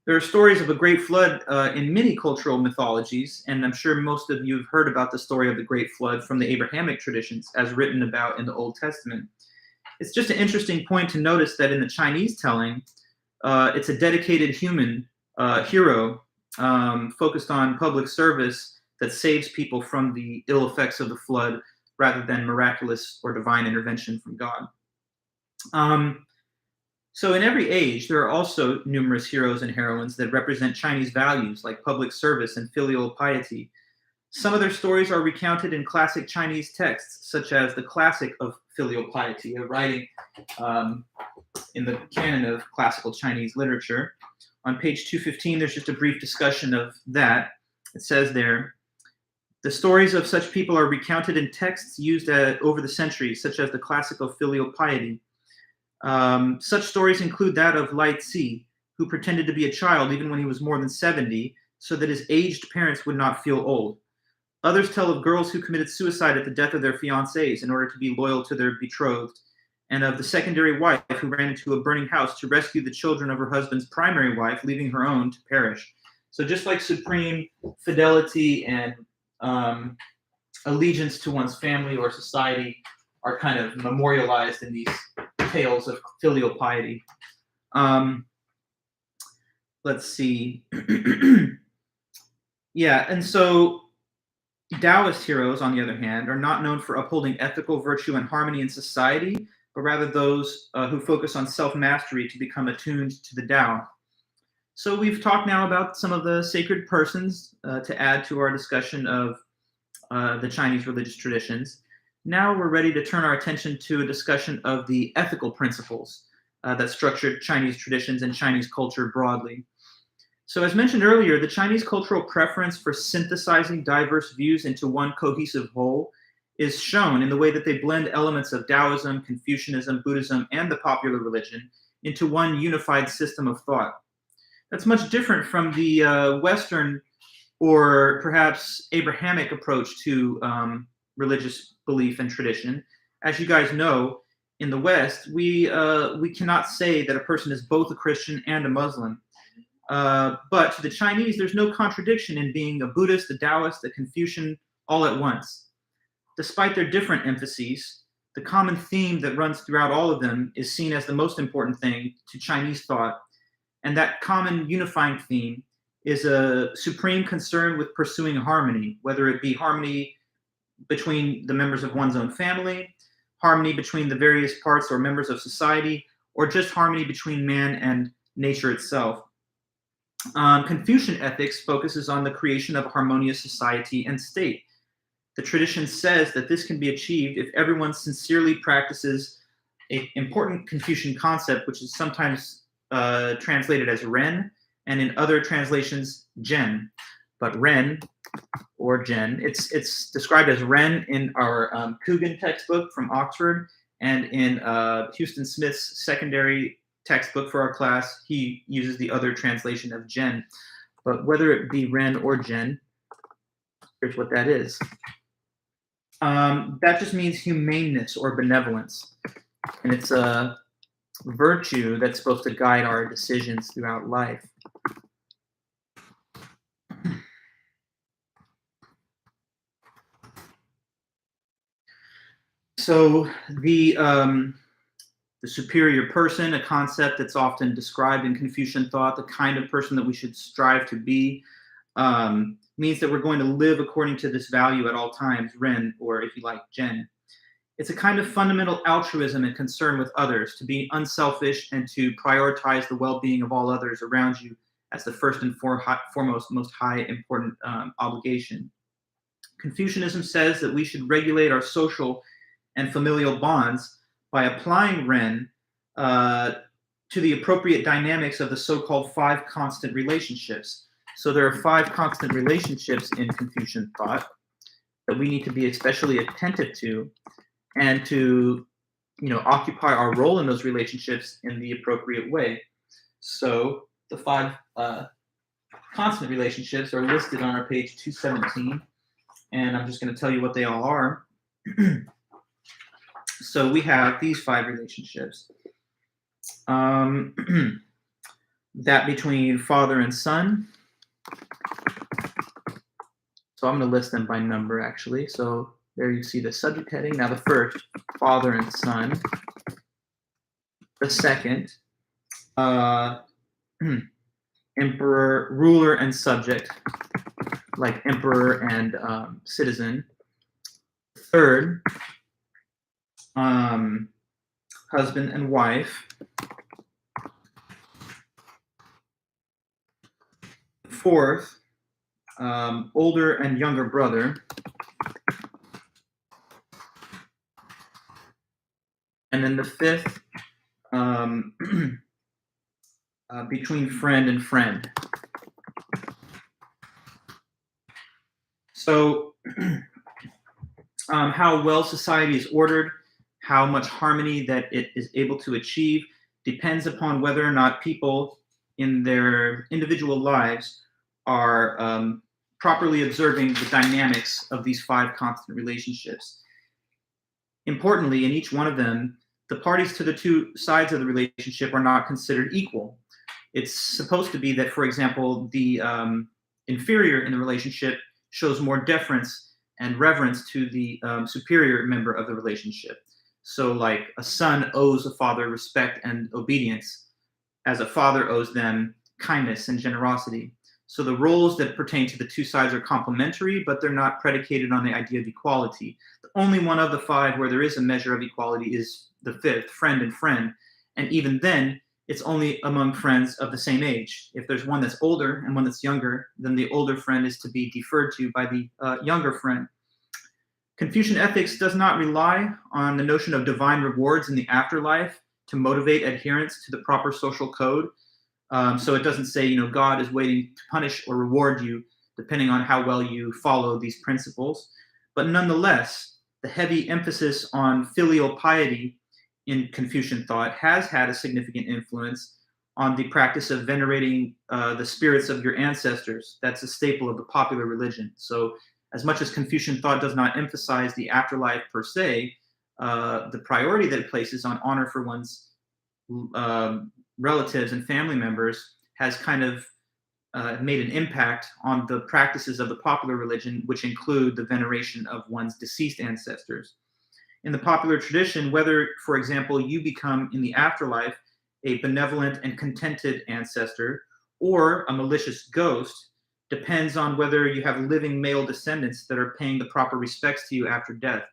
There are stories of a great flood in many cultural mythologies, and I'm sure most of you have heard about the story of the great flood from the Abrahamic traditions as written about in the Old Testament. It's just an interesting point to notice that in the Chinese telling, it's a dedicated human hero focused on public service that saves people from the ill effects of the flood rather than miraculous or divine intervention from God. So in every age, there are also numerous heroes and heroines that represent Chinese values like public service and filial piety. Some of their stories are recounted in classic Chinese texts, such as the Classic of Filial Piety, a writing in the canon of classical Chinese literature. On page 215, there's just a brief discussion of that. It says there, the stories of such people are recounted in texts used over the centuries, such as the Classic of Filial Piety. Such stories include that of Lai Tzu, who pretended to be a child even when he was more than 70, so that his aged parents would not feel old. Others tell of girls who committed suicide at the death of their fiancés in order to be loyal to their betrothed, and of the secondary wife who ran into a burning house to rescue the children of her husband's primary wife, leaving her own to perish. So just like supreme fidelity and allegiance to one's family or society are kind of memorialized in these tales of filial piety. Let's see. Yeah, and so Taoist heroes, on the other hand, are not known for upholding ethical virtue and harmony in society, but rather those who focus on self-mastery to become attuned to the Tao. So we've talked now about some of the sacred persons to add to our discussion of the Chinese religious traditions. Now we're ready to turn our attention to a discussion of the ethical principles that structured Chinese traditions and Chinese culture broadly. So as mentioned earlier, the Chinese cultural preference for synthesizing diverse views into one cohesive whole is shown in the way that they blend elements of Taoism, Confucianism, Buddhism, and the popular religion into one unified system of thought. That's much different from the Western or perhaps Abrahamic approach to religious belief and tradition. As you guys know, in the West, we cannot say that a person is both a Christian and a Muslim. But to the Chinese, there's no contradiction in being a Buddhist, a Taoist, a Confucian, all at once. Despite their different emphases, the common theme that runs throughout all of them is seen as the most important thing to Chinese thought. And that common unifying theme is a supreme concern with pursuing harmony, whether it be harmony between the members of one's own family, harmony between the various parts or members of society, or just harmony between man and nature itself. Confucian ethics focuses on the creation of a harmonious society and state. The tradition says that this can be achieved if everyone sincerely practices an important Confucian concept, which is sometimes translated as Ren, and in other translations, Gen. But Ren or Gen, it's described as Ren in our Coogan textbook from Oxford, and in Houston Smith's secondary textbook for our class, he uses the other translation of Gen. But whether it be Ren or Gen, here's what that is. That just means humaneness or benevolence. And it's a virtue that's supposed to guide our decisions throughout life. So the superior person, a concept that's often described in Confucian thought, the kind of person that we should strive to be, means that we're going to live according to this value at all times, Ren, or if you like, Gen. It's a kind of fundamental altruism and concern with others, to be unselfish and to prioritize the well-being of all others around you as the first and foremost, most high important obligation. Confucianism says that we should regulate our social and familial bonds by applying Ren to the appropriate dynamics of the so-called 5 constant relationships. So there are 5 constant relationships in Confucian thought that we need to be especially attentive to, and to, occupy our role in those relationships in the appropriate way. So the 5 constant relationships are listed on our page 217, and I'm just going to tell you what they all are. So we have these 5 relationships. That between father and son. So I'm going to list them by number, actually. So there you see the subject heading. Now the first, father and son. The second, emperor, ruler and subject, like emperor and citizen. Third, husband and wife. Fourth, older and younger brother. And then the fifth, between friend and friend. So how well society is ordered, how much harmony that it is able to achieve, depends upon whether or not people in their individual lives are properly observing the dynamics of these 5 constant relationships. Importantly, in each one of them, the parties to the 2 sides of the relationship are not considered equal. It's supposed to be that, for example, the inferior in the relationship shows more deference and reverence to the superior member of the relationship. So like a son owes a father respect and obedience, as a father owes them kindness and generosity. So the roles that pertain to the 2 sides are complementary, but they're not predicated on the idea of equality. The only one of the 5 where there is a measure of equality is the 5th, friend and friend. And even then, it's only among friends of the same age. If there's one that's older and one that's younger, then the older friend is to be deferred to by the younger friend. Confucian ethics does not rely on the notion of divine rewards in the afterlife to motivate adherence to the proper social code. So it doesn't say, God is waiting to punish or reward you depending on how well you follow these principles. But nonetheless, the heavy emphasis on filial piety in Confucian thought has had a significant influence on the practice of venerating the spirits of your ancestors. That's a staple of the popular religion. So as much as Confucian thought does not emphasize the afterlife per se, the priority that it places on honor for one's relatives and family members has kind of made an impact on the practices of the popular religion, which include the veneration of one's deceased ancestors. In the popular tradition, whether, for example, you become in the afterlife a benevolent and contented ancestor or a malicious ghost depends on whether you have living male descendants that are paying the proper respects to you after death.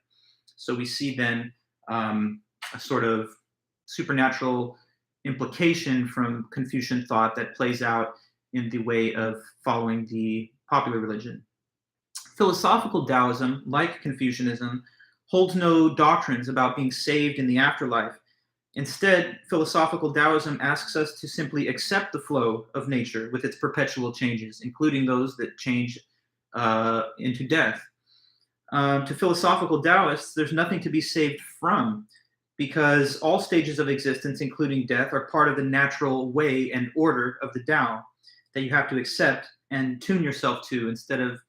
So we see then a sort of supernatural implication from Confucian thought that plays out in the way of following the popular religion. Philosophical Taoism, like Confucianism, holds no doctrines about being saved in the afterlife. Instead, philosophical Taoism asks us to simply accept the flow of nature with its perpetual changes, including those that change into death. To philosophical Taoists, there's nothing to be saved from, because all stages of existence, including death, are part of the natural way and order of the Tao that you have to accept and tune yourself to instead of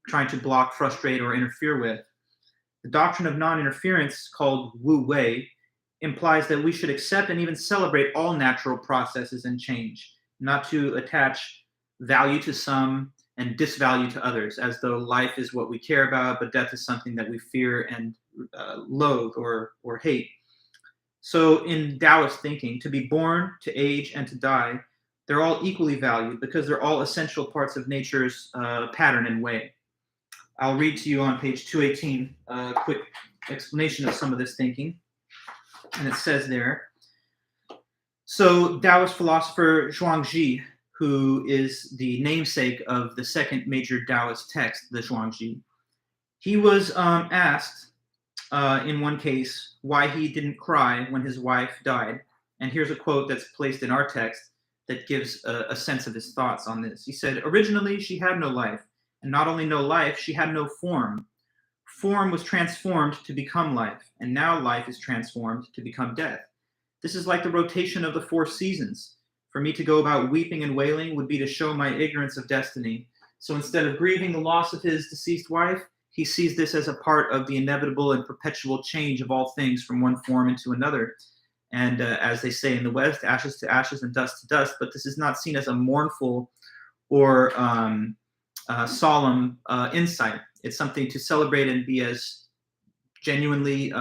trying to block, frustrate, or interfere with. The doctrine of non-interference, called Wu Wei, implies that we should accept and even celebrate all natural processes and change, not to attach value to some and disvalue to others, as though life is what we care about, but death is something that we fear and loathe or hate. So in Taoist thinking, to be born, to age, and to die, they're all equally valued because they're all essential parts of nature's pattern and way. I'll read to you on page 218 a quick explanation of some of this thinking. And it says there, so Taoist philosopher Zhuangzi, who is the namesake of the second major Taoist text, the Zhuangzi, he was asked in one case why he didn't cry when his wife died. And here's a quote that's placed in our text that gives a sense of his thoughts on this. He said, originally she had no life, and not only no life, she had no form. Form was transformed to become life, and now life is transformed to become death. This is like the rotation of the four seasons. For me to go about weeping and wailing would be to show my ignorance of destiny. So instead of grieving the loss of his deceased wife, he sees this as a part of the inevitable and perpetual change of all things from one form into another. And as they say in the West, ashes to ashes and dust to dust. But this is not seen as a mournful or solemn insight. It's something to celebrate and be as genuinely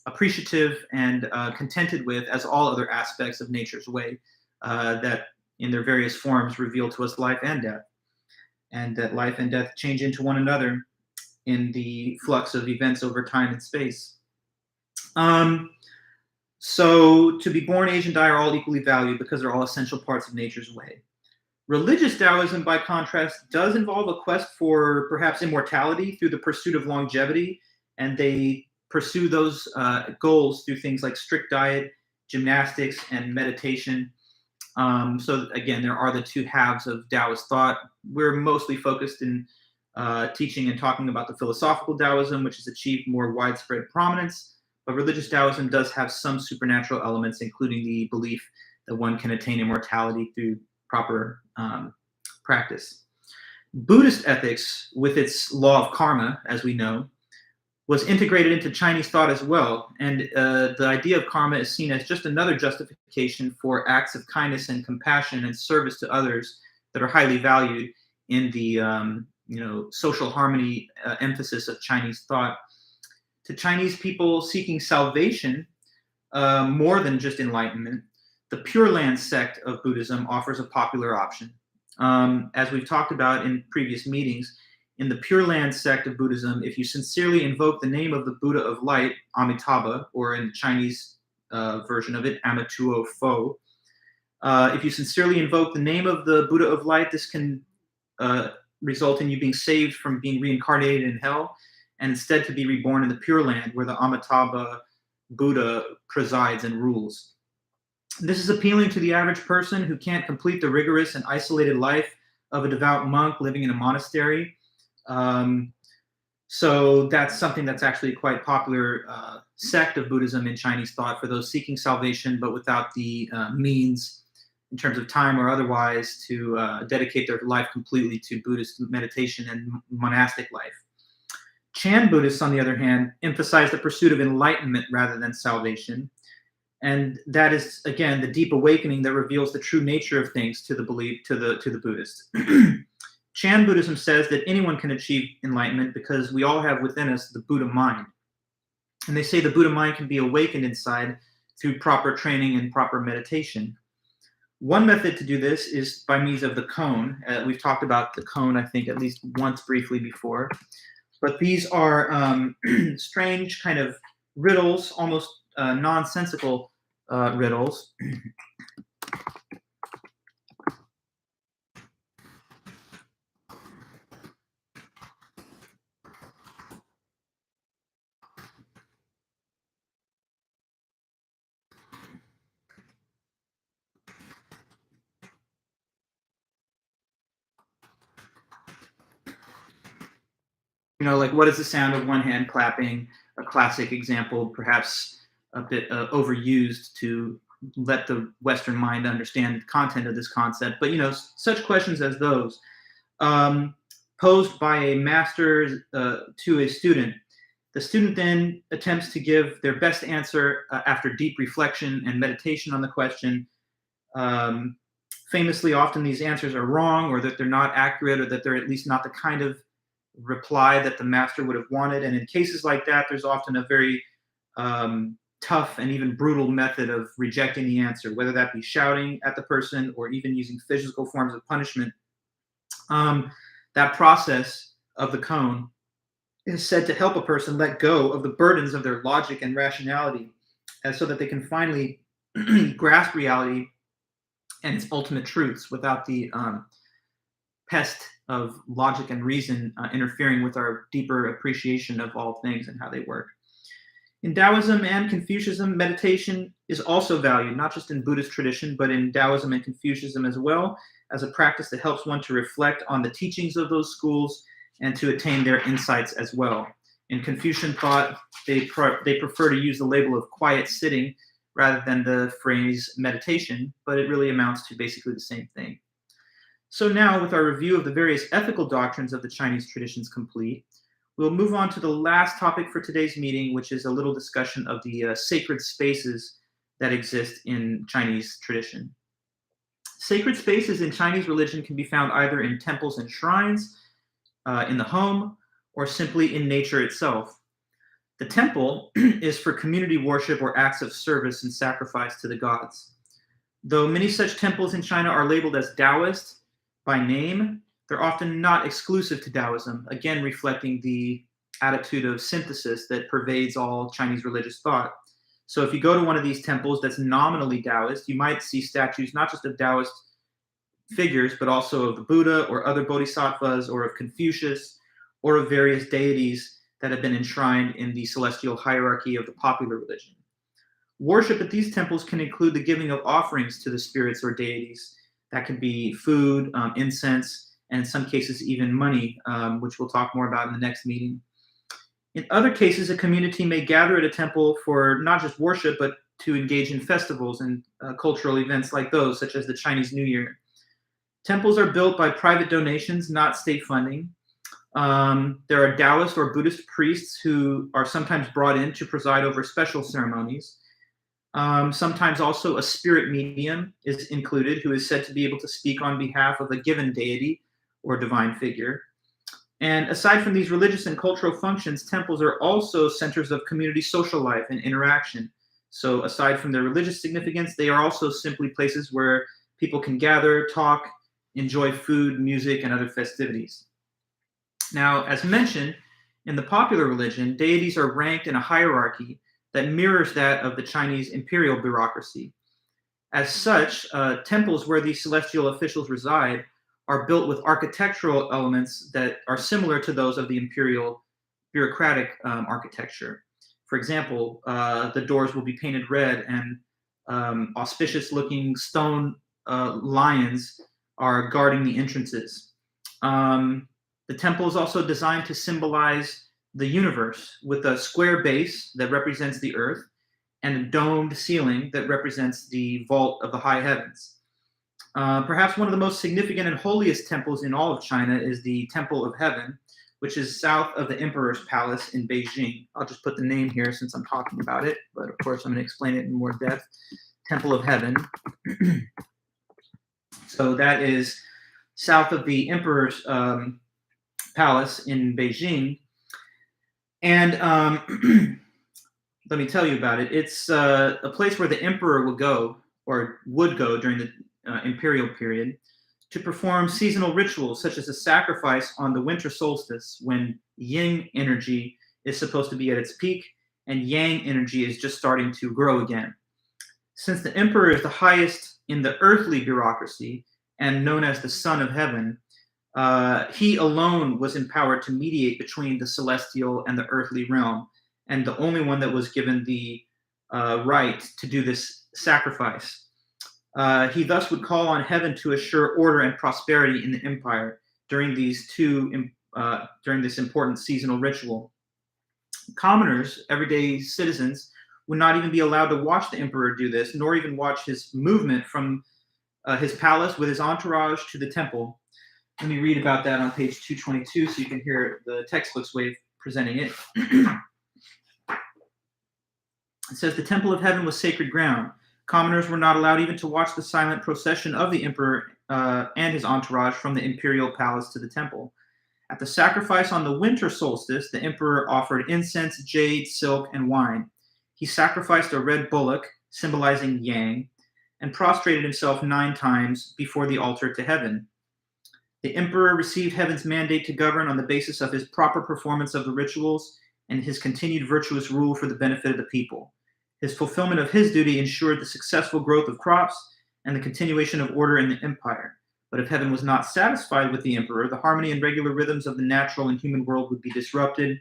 appreciative and contented with as all other aspects of nature's way that in their various forms reveal to us life and death. And that life and death change into one another in the flux of events over time and space. So to be born, age, and die are all equally valued because they're all essential parts of nature's way. Religious Taoism, by contrast, does involve a quest for perhaps immortality through the pursuit of longevity, and they pursue those goals through things like strict diet, gymnastics, and meditation. So again, there are the two halves of Taoist thought. We're mostly focused in teaching and talking about the philosophical Taoism, which has achieved more widespread prominence. But religious Taoism does have some supernatural elements, including the belief that one can attain immortality through proper practice. Buddhist ethics, with its law of karma, as we know, was integrated into Chinese thought as well. And the idea of karma is seen as just another justification for acts of kindness and compassion and service to others that are highly valued in the social harmony emphasis of Chinese thought. To Chinese people seeking salvation, more than just enlightenment, the Pure Land sect of Buddhism offers a popular option. As we've talked about in previous meetings, in the Pure Land sect of Buddhism, if you sincerely invoke the name of the Buddha of Light, Amitabha, or in the Chinese version of it, Amituo Fo, if you sincerely invoke the name of the Buddha of Light, this can result in you being saved from being reincarnated in hell, and instead to be reborn in the Pure Land, where the Amitabha Buddha presides and rules. This is appealing to the average person who can't complete the rigorous and isolated life of a devout monk living in a monastery. So that's something that's actually a quite popular sect of Buddhism in Chinese thought for those seeking salvation, but without the means in terms of time or otherwise to dedicate their life completely to Buddhist meditation and monastic life. Chan Buddhists, on the other hand, emphasize the pursuit of enlightenment rather than salvation. And that is, again, the deep awakening that reveals the true nature of things to the Buddhist. Chan Buddhism says that anyone can achieve enlightenment because we all have within us the Buddha mind. And they say the Buddha mind can be awakened inside through proper training and proper meditation. One method to do this is by means of the koan. We've talked about the koan, I think, at least once briefly before. But these are strange kind of riddles, almost nonsensical riddles. Like what is the sound of one hand clapping? A classic example, perhaps a bit overused to let the Western mind understand the content of this concept. But such questions as those, um, posed by a master to a student. The student then attempts to give their best answer after deep reflection and meditation on the question. Um, Famously, often these answers are wrong, or that they're not accurate, or that they're at least not the kind of reply that the master would have wanted. And in cases like that, there's often a very tough and even brutal method of rejecting the answer, whether that be shouting at the person or even using physical forms of punishment. That process of the cone is said to help a person let go of the burdens of their logic and rationality, and so that they can finally grasp reality and its ultimate truths without the pest of logic and reason interfering with our deeper appreciation of all things and how they work. In Taoism and Confucianism, meditation is also valued, not just in Buddhist tradition, but in Taoism and Confucianism as well, as a practice that helps one to reflect on the teachings of those schools and to attain their insights as well. In Confucian thought, they prefer to use the label of quiet sitting rather than the phrase meditation, but it really amounts to basically the same thing. So now, with our review of the various ethical doctrines of the Chinese traditions complete, we'll move on to the last topic for today's meeting, which is a little discussion of the sacred spaces that exist in Chinese tradition. Sacred spaces in Chinese religion can be found either in temples and shrines, in the home, or simply in nature itself. The temple is for community worship or acts of service and sacrifice to the gods. Though many such temples in China are labeled as Taoist by name, they're often not exclusive to Taoism, again reflecting the attitude of synthesis that pervades all Chinese religious thought. So if you go to one of these temples that's nominally Taoist, you might see statues not just of Taoist figures, but also of the Buddha or other bodhisattvas or of Confucius or of various deities that have been enshrined in the celestial hierarchy of the popular religion. Worship at these temples can include the giving of offerings to the spirits or deities. That could be food, incense, and in some cases even money, which we'll talk more about in the next meeting. In other cases, a community may gather at a temple for not just worship, but to engage in festivals and cultural events like those, such as the Chinese New Year. Temples are built by private donations, not state funding. There are Taoist or Buddhist priests who are sometimes brought in to preside over special ceremonies. Sometimes also a spirit medium is included who is said to be able to speak on behalf of a given deity or divine figure. And aside from these religious and cultural functions, temples are also centers of community social life and interaction. So aside from their religious significance, they are also simply places where people can gather, talk, enjoy food, music, and other festivities. Now, as mentioned, in the popular religion, deities are ranked in a hierarchy that mirrors that of the Chinese imperial bureaucracy. As such, temples where these celestial officials reside are built with architectural elements that are similar to those of the imperial bureaucratic architecture. For example, the doors will be painted red, and auspicious-looking stone lions are guarding the entrances. The temple is also designed to symbolize the universe, with a square base that represents the earth and a domed ceiling that represents the vault of the high heavens. Perhaps one of the most significant and holiest temples in all of China is the Temple of Heaven, which is south of the Emperor's Palace in Beijing. I'll just put the name here since I'm talking about it, but of course I'm going to explain it in more depth. Temple of Heaven. So that is south of the Emperor's Palace in Beijing. And let me tell you about it. It's a place where the emperor would go during the imperial period to perform seasonal rituals, such as a sacrifice on the winter solstice when yin energy is supposed to be at its peak and yang energy is just starting to grow again. Since the emperor is the highest in the earthly bureaucracy and known as the Son of Heaven, he alone was empowered to mediate between the celestial and the earthly realm, and the only one that was given the right to do this sacrifice. He thus would call on heaven to assure order and prosperity in the empire during during this important seasonal ritual. Commoners, everyday citizens, would not even be allowed to watch the emperor do this, nor even watch his movement from his palace with his entourage to the temple. Let me read about that on page 222 so you can hear the textbook's way of presenting it. It says, the temple of heaven was sacred ground. Commoners were not allowed even to watch the silent procession of the emperor and his entourage from the imperial palace to the temple. At the sacrifice on the winter solstice, the emperor offered incense, jade, silk, and wine. He sacrificed a red bullock, symbolizing Yang, and prostrated himself 9 times before the altar to heaven. The emperor received heaven's mandate to govern on the basis of his proper performance of the rituals and his continued virtuous rule for the benefit of the people. His fulfillment of his duty ensured the successful growth of crops and the continuation of order in the empire. But if heaven was not satisfied with the emperor, the harmony and regular rhythms of the natural and human world would be disrupted.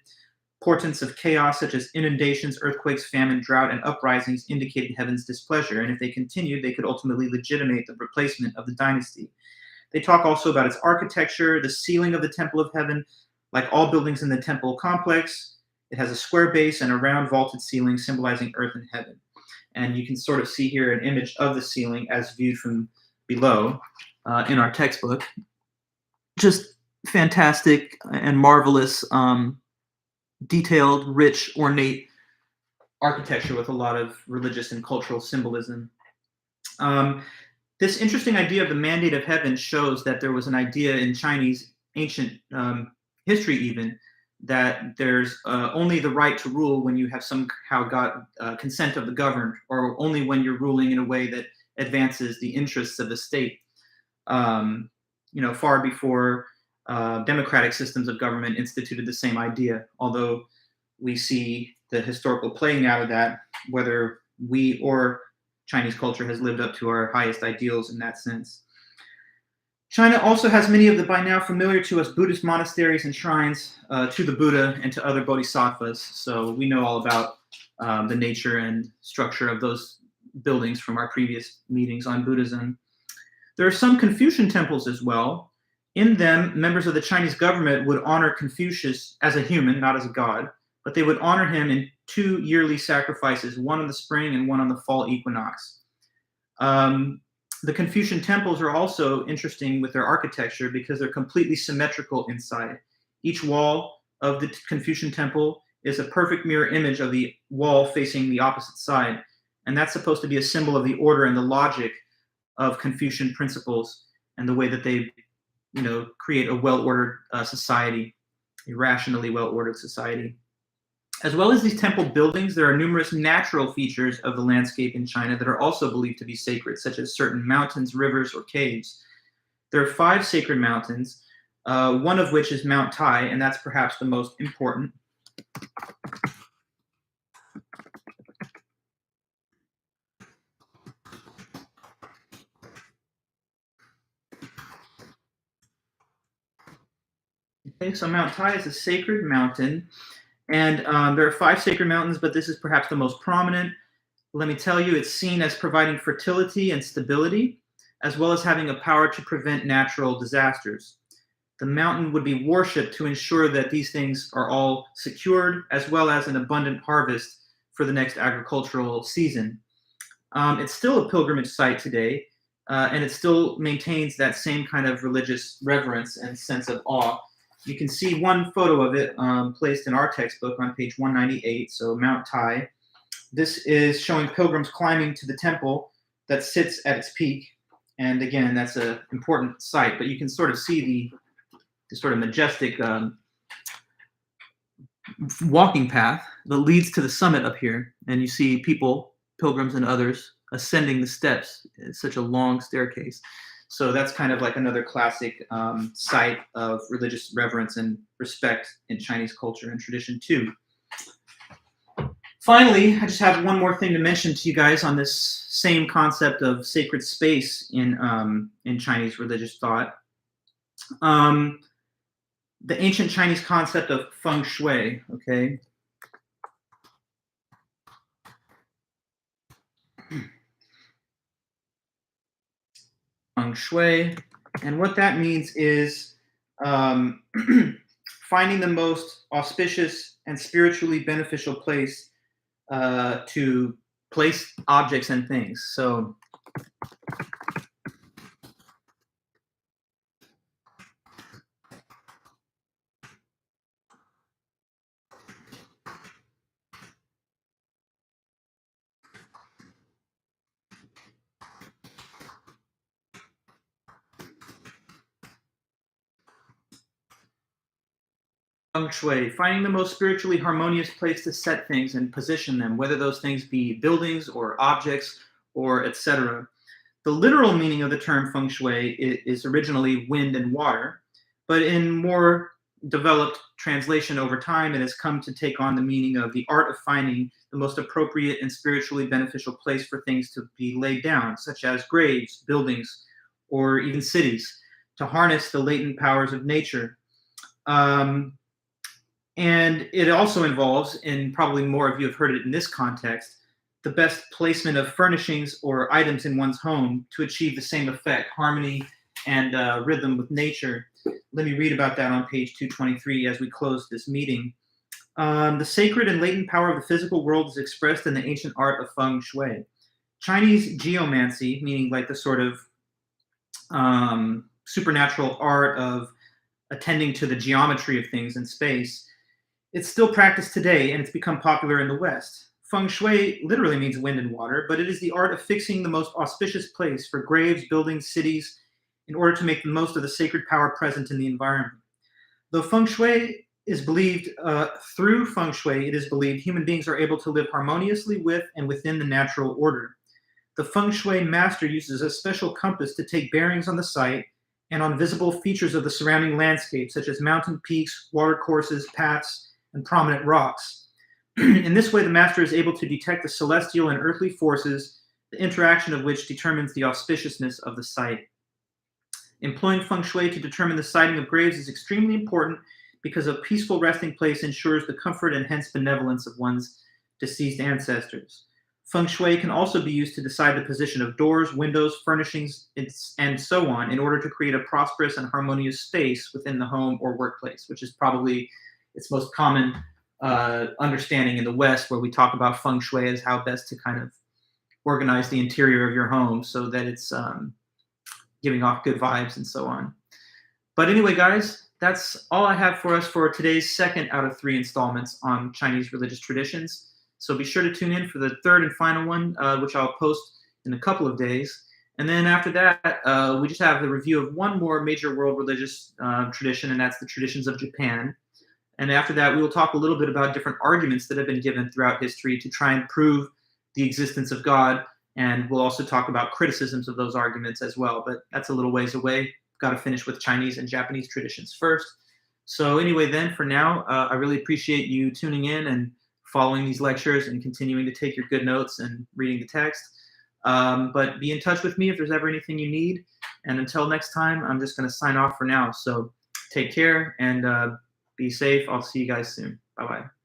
Portents of chaos such as inundations, earthquakes, famine, drought, and uprisings indicated heaven's displeasure, and if they continued, they could ultimately legitimate the replacement of the dynasty. They talk also about its architecture, the ceiling of the Temple of Heaven. Like all buildings in the temple complex, it has a square base and a round vaulted ceiling symbolizing earth and heaven. And you can sort of see here an image of the ceiling as viewed from below in our textbook. Just fantastic and marvelous, detailed, rich, ornate architecture with a lot of religious and cultural symbolism. This interesting idea of the mandate of heaven shows that there was an idea in Chinese ancient history even that there's only the right to rule when you have somehow got consent of the governed, or only when you're ruling in a way that advances the interests of the state. Far before democratic systems of government instituted the same idea, although we see the historical playing out of that, whether we or Chinese culture has lived up to our highest ideals in that sense. China also has many of the by now familiar to us Buddhist monasteries and shrines to the Buddha and to other bodhisattvas. So we know all about the nature and structure of those buildings from our previous meetings on Buddhism. There are some Confucian temples as well. In them, members of the Chinese government would honor Confucius as a human, not as a god, but they would honor him in 2 yearly sacrifices, one in the spring and one on the fall equinox. The Confucian temples are also interesting with their architecture because they're completely symmetrical inside. Each wall of the Confucian temple is a perfect mirror image of the wall facing the opposite side. And that's supposed to be a symbol of the order and the logic of Confucian principles and the way that they, create a well-ordered society, a rationally well-ordered society. As well as these temple buildings, there are numerous natural features of the landscape in China that are also believed to be sacred, such as certain mountains, rivers, or caves. There are 5 sacred mountains, one of which is Mount Tai, and that's perhaps the most important. Okay, so Mount Tai is a sacred mountain. And there are 5 sacred mountains, but this is perhaps the most prominent. Let me tell you, it's seen as providing fertility and stability, as well as having a power to prevent natural disasters. The mountain would be worshipped to ensure that these things are all secured, as well as an abundant harvest for the next agricultural season. It's still a pilgrimage site today, and it still maintains that same kind of religious reverence and sense of awe. You can see one photo of it placed in our textbook on page 198, so Mount Tai. This is showing pilgrims climbing to the temple that sits at its peak. And again, that's an important site, but you can sort of see the sort of majestic walking path that leads to the summit up here. And you see people, pilgrims and others, ascending the steps. It's such a long staircase. So that's kind of like another classic site of religious reverence and respect in Chinese culture and tradition too. Finally, I just have one more thing to mention to you guys on this same concept of sacred space in Chinese religious thought. Um, the ancient Chinese concept of feng shui, okay? Feng shui. And what that means is um, finding the most auspicious and spiritually beneficial place to place objects and things. So, feng shui, finding the most spiritually harmonious place to set things and position them, whether those things be buildings or objects or etc. The literal meaning of the term feng shui is originally wind and water, but in more developed translation over time, it has come to take on the meaning of the art of finding the most appropriate and spiritually beneficial place for things to be laid down, such as graves, buildings, or even cities, to harness the latent powers of nature. Um, and it also involves, and probably more of you have heard it in this context, the best placement of furnishings or items in one's home to achieve the same effect, harmony and rhythm with nature. Let me read about that on page 223 as we close this meeting. The sacred and latent power of the physical world is expressed in the ancient art of feng shui. Chinese geomancy, meaning like the sort of supernatural art of attending to the geometry of things in space, it's still practiced today and it's become popular in the West. Feng shui literally means wind and water, but it is the art of fixing the most auspicious place for graves, buildings, cities, in order to make the most of the sacred power present in the environment. Though feng shui is believed, through feng shui, it is believed human beings are able to live harmoniously with and within the natural order. The feng shui master uses a special compass to take bearings on the site and on visible features of the surrounding landscape, such as mountain peaks, watercourses, paths, and prominent rocks. In this way, the master is able to detect the celestial and earthly forces, the interaction of which determines the auspiciousness of the site. Employing feng shui to determine the siting of graves is extremely important because a peaceful resting place ensures the comfort and hence benevolence of one's deceased ancestors. Feng shui can also be used to decide the position of doors, windows, furnishings, and so on in order to create a prosperous and harmonious space within the home or workplace, which is probably its most common understanding in the West, where we talk about feng shui as how best to kind of organize the interior of your home so that it's giving off good vibes and so on. But anyway, guys, that's all I have for us for today's second out of 3 installments on Chinese religious traditions. So be sure to tune in for the third and final one, which I'll post in a couple of days. And then after that, we just have the review of one more major world religious tradition, and that's the traditions of Japan. And after that, we will talk a little bit about different arguments that have been given throughout history to try and prove the existence of God. And we'll also talk about criticisms of those arguments as well. But that's a little ways away. Got to finish with Chinese and Japanese traditions first. So anyway, then for now, I really appreciate you tuning in and following these lectures and continuing to take your good notes and reading the text. But be in touch with me if there's ever anything you need. And until next time, I'm just going to sign off for now. So take care and be safe. I'll see you guys soon. Bye-bye.